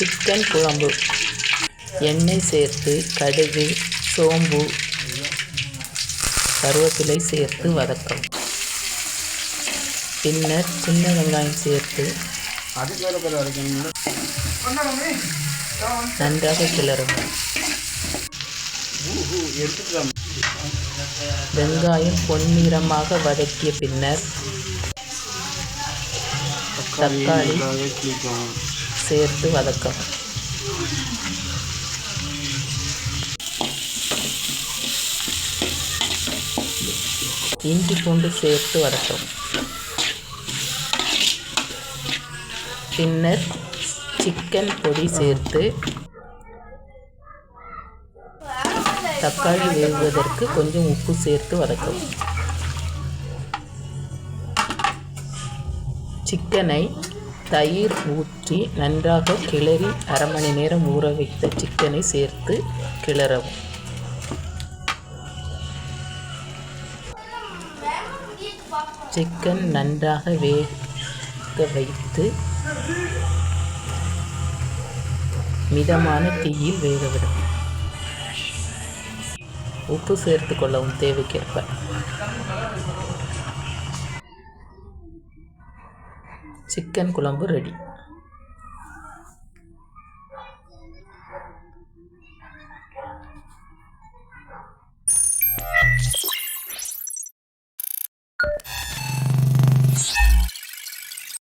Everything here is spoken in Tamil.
சிக்கன் குழம்பு. எண்ணெய் சேர்த்து கடுகு, சோம்பு, கருவேப்பிலை சேர்த்து வதக்கவும். பின்னர் சின்ன வெங்காயம் சேர்த்து நன்றாக கிளறவும். வெங்காயம் பொன்னிறமாக வதக்கிய பின்னர் தக்காளி சேர்த்து வதக்கவும். இஞ்சி பூண்டு சேர்த்து வதக்கவும். பின்னர் சிக்கன் பொடி சேர்த்து தக்காளி வேகுவதற்கு கொஞ்சம் உப்பு சேர்த்து வதக்கவும். சிக்கனை தயிர் ஊற்றி நன்றாக கிளறி அரை மணி நேரம் ஊற வைத்த சிக்கனை சேர்த்து கிளறவும். சிக்கன் நன்றாக வேக வைத்து மிதமான தீயில் வேகவிடும். உப்பு சேர்த்து கொள்ளவும் தேவைக்கேற்ப. சிக்கன் குழம்பு ரெடி.